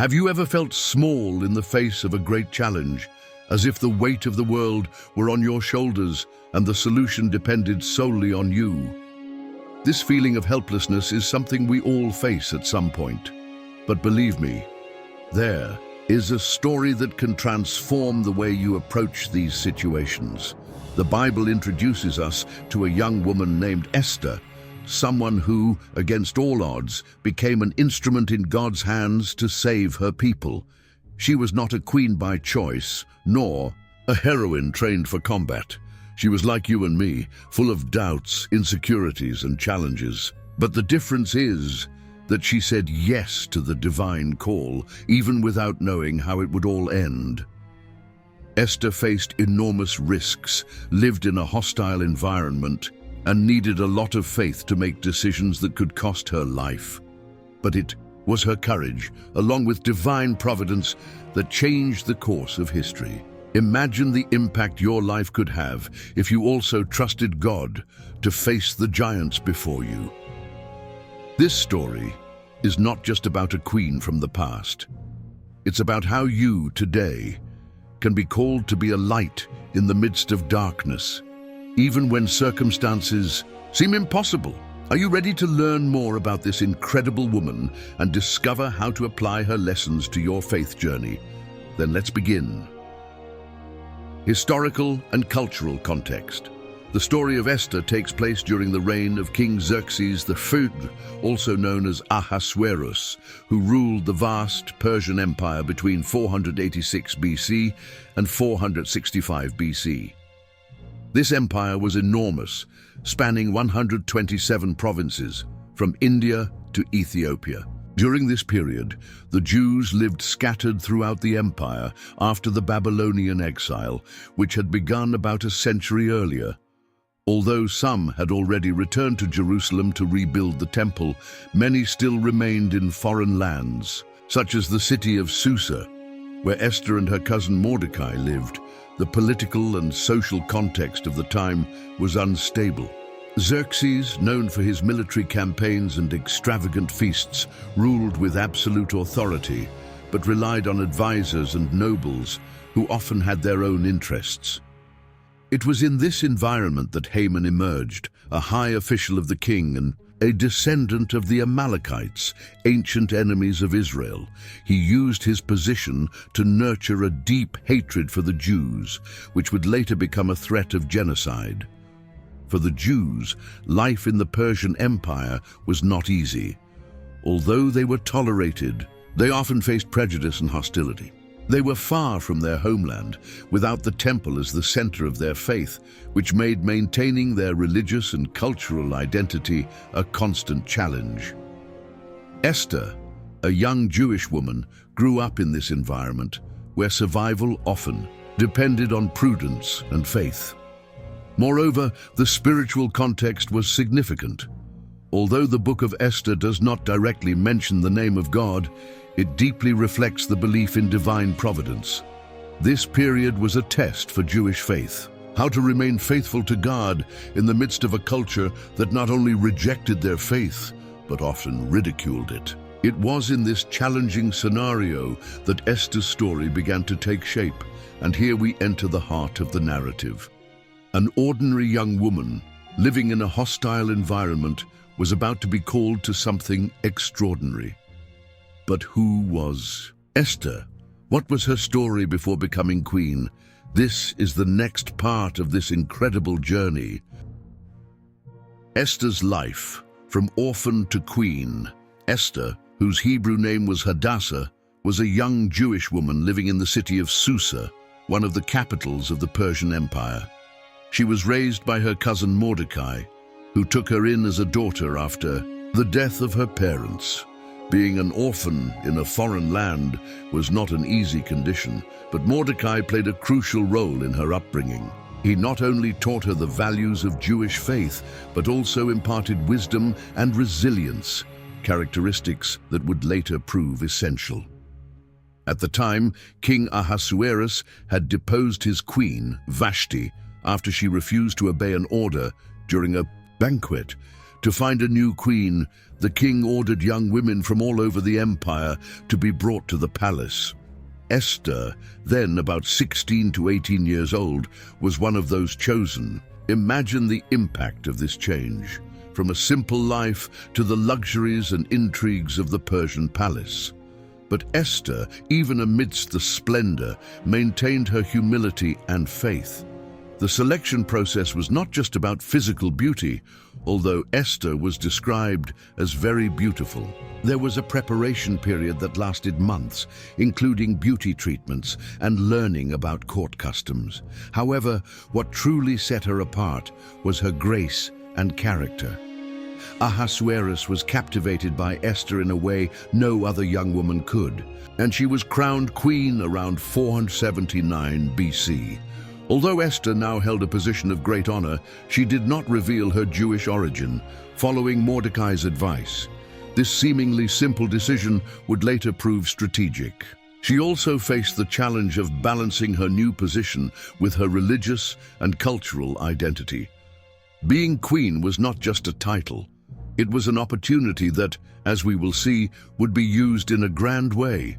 Have you ever felt small in the face of a great challenge, as if the weight of the world were on your shoulders and the solution depended solely on you? This feeling of helplessness is something we all face at some point. But believe me, there is a story that can transform the way you approach these situations. The Bible introduces us to a young woman named Esther, someone who, against all odds, became an instrument in God's hands to save her people. She was not a queen by choice, nor a heroine trained for combat. She was like you and me, full of doubts, insecurities, and challenges. But the difference is that she said yes to the divine call, even without knowing how it would all end. Esther faced enormous risks, lived in a hostile environment, and needed a lot of faith to make decisions that could cost her life. But it was her courage, along with divine providence, that changed the course of history. Imagine the impact your life could have if you also trusted God to face the giants before you. This story is not just about a queen from the past. It's about how you, today, can be called to be a light in the midst of darkness, even when circumstances seem impossible. Are you ready to learn more about this incredible woman and discover how to apply her lessons to your faith journey? Then let's begin. Historical and cultural context. The story of Esther takes place during the reign of King Xerxes I, also known as Ahasuerus, who ruled the vast Persian Empire between 486 BC and 465 BC. This empire was enormous, spanning 127 provinces, from India to Ethiopia. During this period, the Jews lived scattered throughout the empire after the Babylonian exile, which had begun about a century earlier. Although some had already returned to Jerusalem to rebuild the temple, many still remained in foreign lands, such as the city of Susa, where Esther and her cousin Mordecai lived. The political and social context of the time was unstable. Xerxes, known for his military campaigns and extravagant feasts, ruled with absolute authority, but relied on advisors and nobles who often had their own interests. It was in this environment that Haman emerged, a high official of the king and a descendant of the Amalekites, ancient enemies of Israel. He used his position to nurture a deep hatred for the Jews, which would later become a threat of genocide. For the Jews, life in the Persian Empire was not easy. Although they were tolerated, they often faced prejudice and hostility. They were far from their homeland, without the temple as the center of their faith, which made maintaining their religious and cultural identity a constant challenge. Esther, a young Jewish woman, grew up in this environment, where survival often depended on prudence and faith. Moreover, the spiritual context was significant. Although the book of Esther does not directly mention the name of God, it deeply reflects the belief in divine providence. This period was a test for Jewish faith. How to remain faithful to God in the midst of a culture that not only rejected their faith, but often ridiculed it. It was in this challenging scenario that Esther's story began to take shape, and here we enter the heart of the narrative. An ordinary young woman, living in a hostile environment, was about to be called to something extraordinary. But who was Esther? What was her story before becoming queen? This is the next part of this incredible journey. Esther's life, from orphan to queen. Esther, whose Hebrew name was Hadassah, was a young Jewish woman living in the city of Susa, one of the capitals of the Persian Empire. She was raised by her cousin Mordecai, who took her in as a daughter after the death of her parents. Being an orphan in a foreign land was not an easy condition, but Mordecai played a crucial role in her upbringing. He not only taught her the values of Jewish faith, but also imparted wisdom and resilience, characteristics that would later prove essential. At the time, King Ahasuerus had deposed his queen, Vashti, after she refused to obey an order during a banquet. To find a new queen, the king ordered young women from all over the empire to be brought to the palace. Esther, then about 16 to 18 years old, was one of those chosen. Imagine the impact of this change, from a simple life to the luxuries and intrigues of the Persian palace. But Esther, even amidst the splendor, maintained her humility and faith. The selection process was not just about physical beauty, although Esther was described as very beautiful. There was a preparation period that lasted months, including beauty treatments and learning about court customs. However, what truly set her apart was her grace and character. Ahasuerus was captivated by Esther in a way no other young woman could, and she was crowned queen around 479 BC. Although Esther now held a position of great honor, she did not reveal her Jewish origin, following Mordecai's advice. This seemingly simple decision would later prove strategic. She also faced the challenge of balancing her new position with her religious and cultural identity. Being queen was not just a title. It was an opportunity that, as we will see, would be used in a grand way.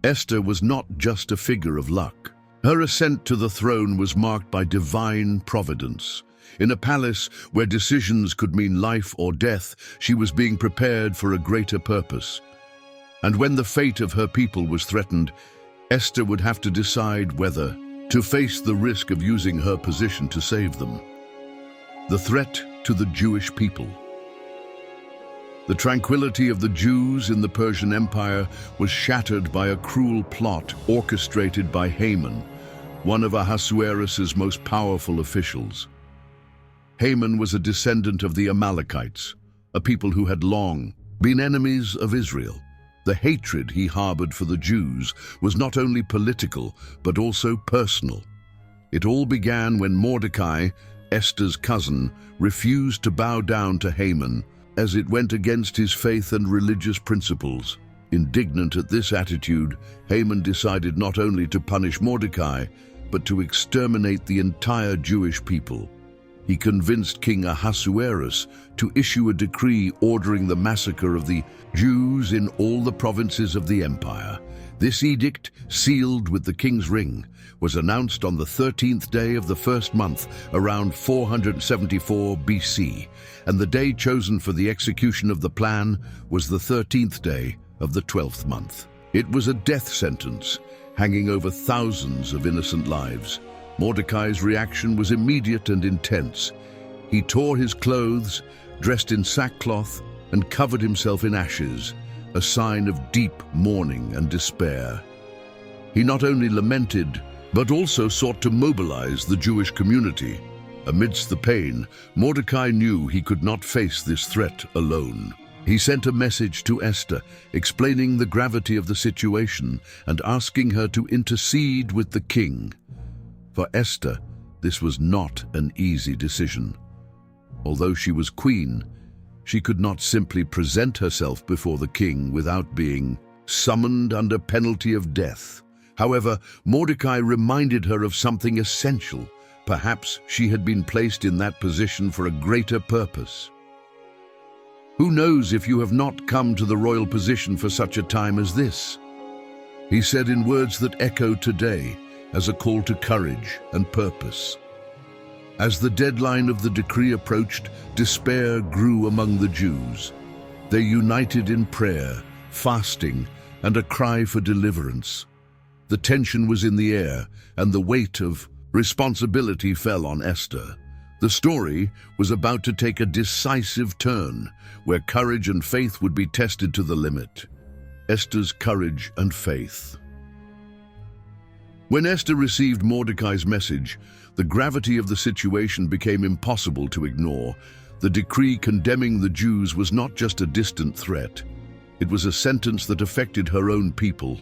Esther was not just a figure of luck. Her ascent to the throne was marked by divine providence. In a palace where decisions could mean life or death, she was being prepared for a greater purpose. And when the fate of her people was threatened, Esther would have to decide whether to face the risk of using her position to save them. The threat to the Jewish people. The tranquility of the Jews in the Persian Empire was shattered by a cruel plot orchestrated by Haman, one of Ahasuerus' most powerful officials. Haman was a descendant of the Amalekites, a people who had long been enemies of Israel. The hatred he harbored for the Jews was not only political, but also personal. It all began when Mordecai, Esther's cousin, refused to bow down to Haman, as it went against his faith and religious principles. Indignant at this attitude, Haman decided not only to punish Mordecai, but to exterminate the entire Jewish people. He convinced King Ahasuerus to issue a decree ordering the massacre of the Jews in all the provinces of the empire. This edict, sealed with the king's ring, was announced on the 13th day of the first month, around 474 BC, and the day chosen for the execution of the plan was the 13th day of the 12th month. It was a death sentence, hanging over thousands of innocent lives. Mordecai's reaction was immediate and intense. He tore his clothes, dressed in sackcloth, and covered himself in ashes, a sign of deep mourning and despair. He not only lamented, but also sought to mobilize the Jewish community. Amidst the pain, Mordecai knew he could not face this threat alone. He sent a message to Esther, explaining the gravity of the situation and asking her to intercede with the king. For Esther, this was not an easy decision. Although she was queen, she could not simply present herself before the king without being summoned under penalty of death. However, Mordecai reminded her of something essential. Perhaps she had been placed in that position for a greater purpose. Who knows if you have not come to the royal position for such a time as this? He said in words that echo today as a call to courage and purpose. As the deadline of the decree approached, despair grew among the Jews. They united in prayer, fasting, and a cry for deliverance. The tension was in the air, and the weight of responsibility fell on Esther. The story was about to take a decisive turn, where courage and faith would be tested to the limit. Esther's courage and faith. When Esther received Mordecai's message, the gravity of the situation became impossible to ignore. The decree condemning the Jews was not just a distant threat. It was a sentence that affected her own people.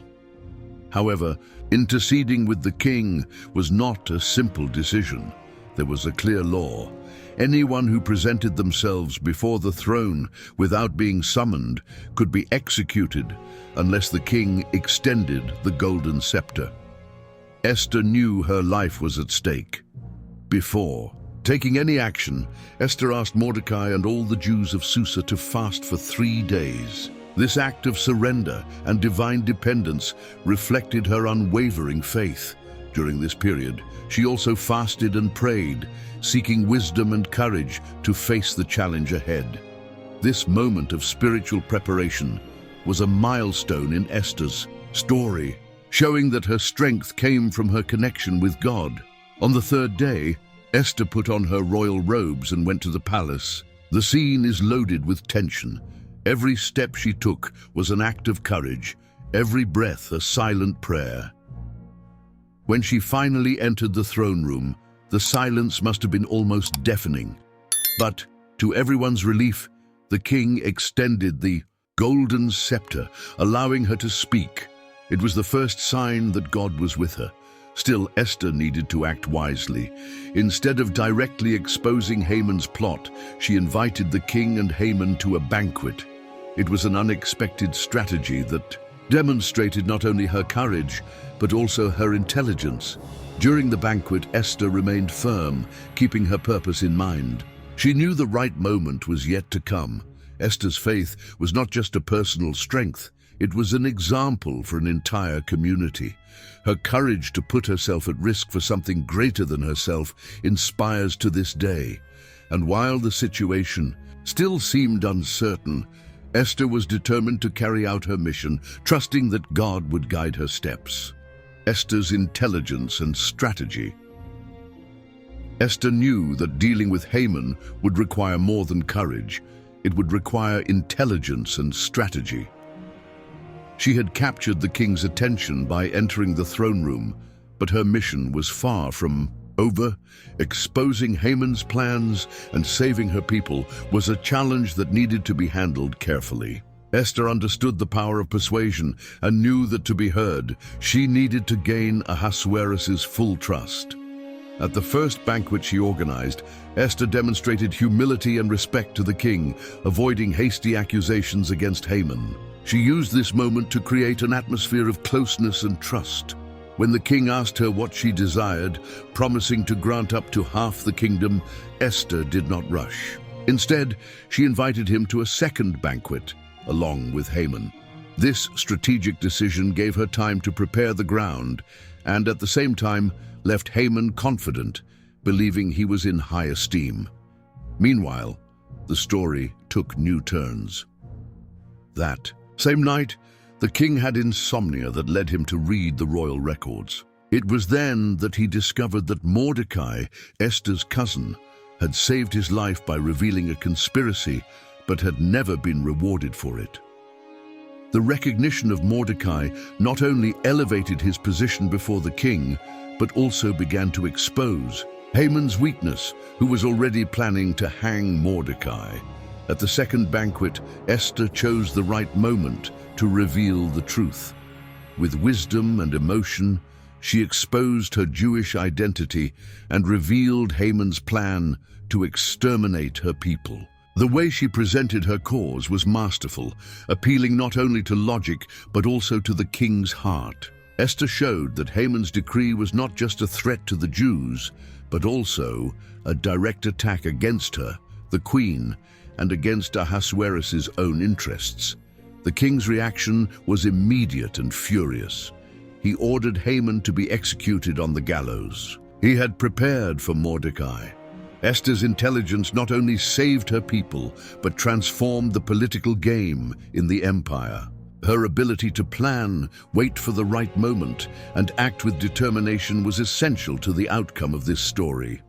However, interceding with the king was not a simple decision. There was a clear law. Anyone who presented themselves before the throne without being summoned could be executed unless the king extended the golden scepter. Esther knew her life was at stake. Before Taking any action, Esther asked Mordecai and all the Jews of Susa to fast for 3 days. This act of surrender and divine dependence reflected her unwavering faith. During this period, she also fasted and prayed, seeking wisdom and courage to face the challenge ahead. This moment of spiritual preparation was a milestone in Esther's story, showing that her strength came from her connection with God. On the 3rd day, Esther put on her royal robes and went to the palace. The scene is loaded with tension. Every step she took was an act of courage, every breath a silent prayer. When she finally entered the throne room, the silence must have been almost deafening. But, to everyone's relief, the king extended the golden scepter, allowing her to speak. It was the first sign that God was with her. Still, Esther needed to act wisely. Instead of directly exposing Haman's plot, she invited the king and Haman to a banquet. It was an unexpected strategy that demonstrated not only her courage, but also her intelligence. During the banquet, Esther remained firm, keeping her purpose in mind. She knew the right moment was yet to come. Esther's faith was not just a personal strength, it was an example for an entire community. Her courage to put herself at risk for something greater than herself inspires to this day. And while the situation still seemed uncertain, Esther was determined to carry out her mission, trusting that God would guide her steps. Esther's intelligence and strategy. Esther knew that dealing with Haman would require more than courage. It would require intelligence and strategy. She had captured the king's attention by entering the throne room, but her mission was far from over. Exposing Haman's plans and saving her people was a challenge that needed to be handled carefully. Esther understood the power of persuasion and knew that to be heard, she needed to gain Ahasuerus' full trust. At the first banquet she organized, Esther demonstrated humility and respect to the king, avoiding hasty accusations against Haman. She used this moment to create an atmosphere of closeness and trust. When the king asked her what she desired, promising to grant up to half the kingdom, Esther did not rush. Instead, she invited him to a second banquet, along with Haman. This strategic decision gave her time to prepare the ground, and at the same time left Haman confident, believing he was in high esteem. Meanwhile, the story took new turns. That same night, the king had insomnia that led him to read the royal records. It was then that he discovered that Mordecai, Esther's cousin, had saved his life by revealing a conspiracy, but had never been rewarded for it. The recognition of Mordecai not only elevated his position before the king, but also began to expose Haman's weakness, who was already planning to hang Mordecai. At the second banquet, Esther chose the right moment to reveal the truth. With wisdom and emotion, she exposed her Jewish identity and revealed Haman's plan to exterminate her people. The way she presented her cause was masterful, appealing not only to logic but also to the king's heart. Esther showed that Haman's decree was not just a threat to the Jews, but also a direct attack against her, the queen, and against Ahasuerus' own interests. The king's reaction was immediate and furious. He ordered Haman to be executed on the gallows. He had prepared for Mordecai. Esther's intelligence not only saved her people, but transformed the political game in the empire. Her ability to plan, wait for the right moment, and act with determination was essential to the outcome of this story.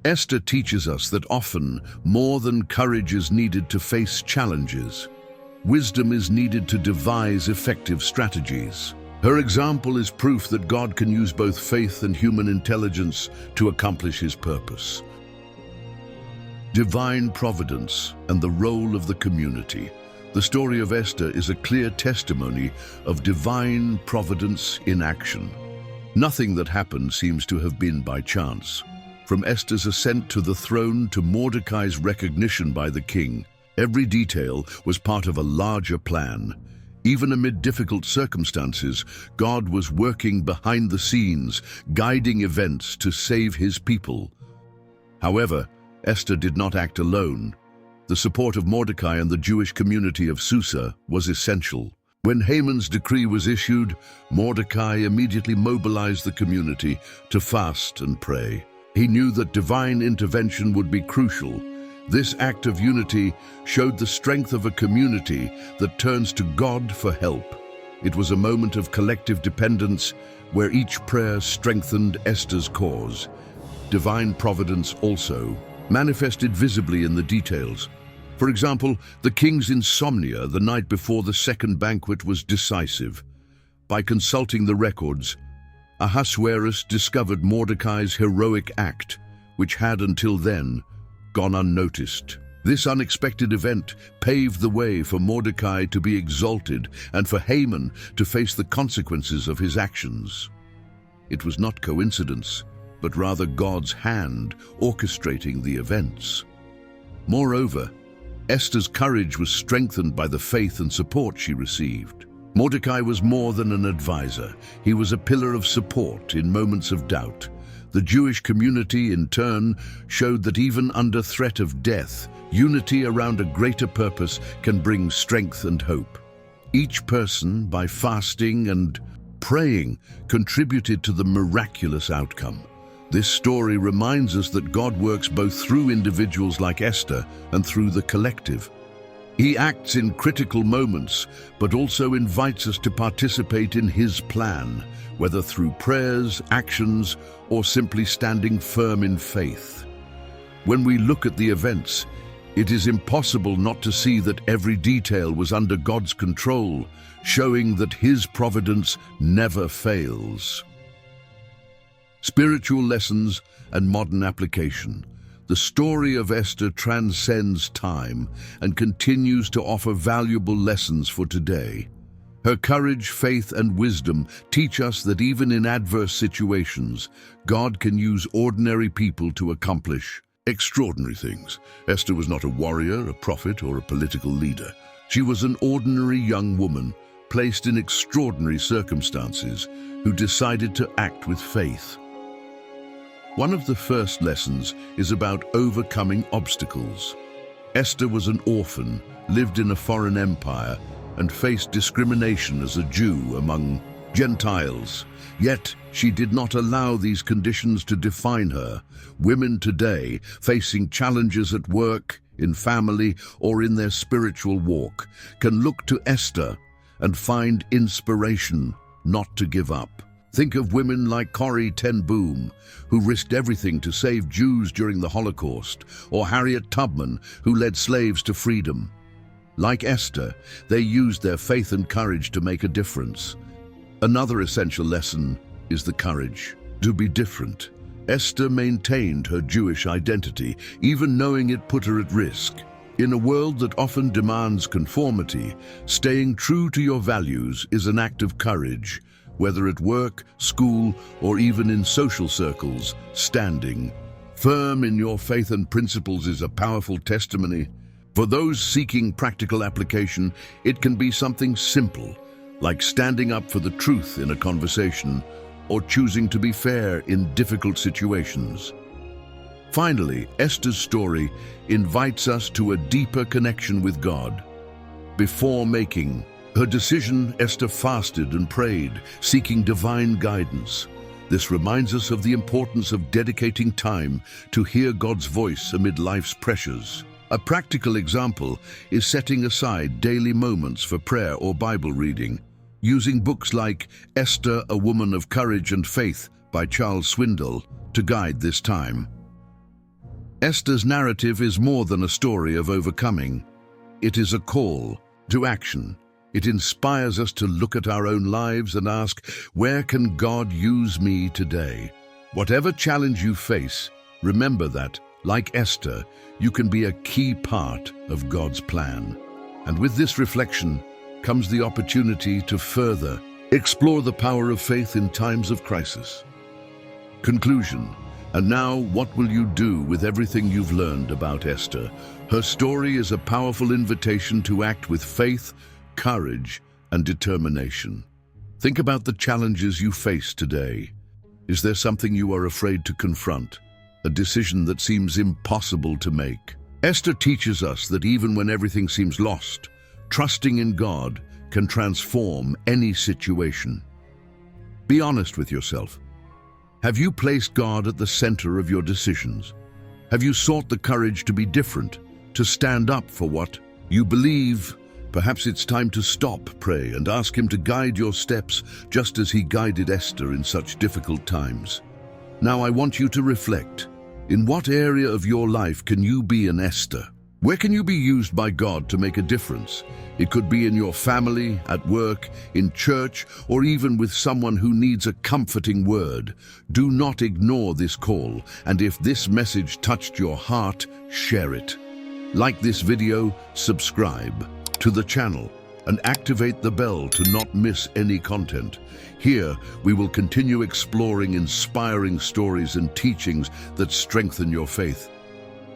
Esther teaches us that often, more than courage is needed to face challenges. Wisdom is needed to devise effective strategies. Her example is proof that God can use both faith and human intelligence to accomplish his purpose. Divine providence and the role of the community. The story of Esther is a clear testimony of divine providence in action. Nothing that happened seems to have been by chance. From Esther's ascent to the throne to Mordecai's recognition by the king, every detail was part of a larger plan. Even amid difficult circumstances, God was working behind the scenes, guiding events to save his people. However, Esther did not act alone. The support of Mordecai and the Jewish community of Susa was essential. When Haman's decree was issued, Mordecai immediately mobilized the community to fast and pray. He knew that divine intervention would be crucial. This act of unity showed the strength of a community that turns to God for help. It was a moment of collective dependence where each prayer strengthened Esther's cause. Divine providence also manifested visibly in the details. For example, the king's insomnia the night before the second banquet was decisive. By consulting the records, Ahasuerus discovered Mordecai's heroic act, which had until then gone unnoticed. This unexpected event paved the way for Mordecai to be exalted and for Haman to face the consequences of his actions. It was not coincidence, but rather God's hand orchestrating the events. Moreover, Esther's courage was strengthened by the faith and support she received. Mordecai was more than an advisor. He was a pillar of support in moments of doubt. The Jewish community, in turn, showed that even under threat of death, unity around a greater purpose can bring strength and hope. Each person, by fasting and praying, contributed to the miraculous outcome. This story reminds us that God works both through individuals like Esther and through the collective. He acts in critical moments, but also invites us to participate in His plan, whether through prayers, actions, or simply standing firm in faith. When we look at the events, it is impossible not to see that every detail was under God's control, showing that His providence never fails. Spiritual lessons and modern application. The story of Esther transcends time and continues to offer valuable lessons for today. Her courage, faith, and wisdom teach us that even in adverse situations, God can use ordinary people to accomplish extraordinary things. Esther was not a warrior, a prophet, or a political leader. She was an ordinary young woman placed in extraordinary circumstances who decided to act with faith. One of the first lessons is about overcoming obstacles. Esther was an orphan, lived in a foreign empire, and faced discrimination as a Jew among Gentiles. Yet, she did not allow these conditions to define her. Women today, facing challenges at work, in family, or in their spiritual walk, can look to Esther and find inspiration not to give up. Think of women like Corrie ten Boom, who risked everything to save Jews during the Holocaust, or Harriet Tubman, who led slaves to freedom. Like Esther, they used their faith and courage to make a difference. Another essential lesson is the courage to be different. Esther maintained her Jewish identity, even knowing it put her at risk. In a world that often demands conformity, staying true to your values is an act of courage. Whether at work, school, or even in social circles, standing firm in your faith and principles is a powerful testimony. For those seeking practical application, it can be something simple, like standing up for the truth in a conversation or choosing to be fair in difficult situations. Finally, Esther's story invites us to a deeper connection with God. Before making her decision, Esther fasted and prayed, seeking divine guidance. This reminds us of the importance of dedicating time to hear God's voice amid life's pressures. A practical example is setting aside daily moments for prayer or Bible reading, using books like Esther, a Woman of Courage and Faith by Charles Swindoll to guide this time. Esther's narrative is more than a story of overcoming. It is a call to action. It inspires us to look at our own lives and ask, where can God use me today? Whatever challenge you face, remember that, like Esther, you can be a key part of God's plan. And with this reflection comes the opportunity to further explore the power of faith in times of crisis. Conclusion. And now, what will you do with everything you've learned about Esther? Her story is a powerful invitation to act with faith, courage, and determination. Think about the challenges you face today. Is there something you are afraid to confront? a decision that seems impossible to make. Esther teaches us that even when everything seems lost, trusting in God can transform any situation. Be honest with yourself. Have you placed God at the center of your decisions? Have you sought the courage to be different, to stand up for what you believe? Perhaps it's time to stop, pray, and ask Him to guide your steps just as He guided Esther in such difficult times. Now I want you to reflect. In what area of your life can you be an Esther? Where can you be used by God to make a difference? It could be in your family, at work, in church, or even with someone who needs a comforting word. Do not ignore this call, and if this message touched your heart, share it. Like this video, subscribe to the channel, and activate the bell to not miss any content. Here, we will continue exploring inspiring stories and teachings that strengthen your faith.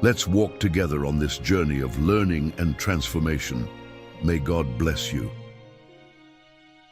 Let's walk together on this journey of learning and transformation. May God bless you.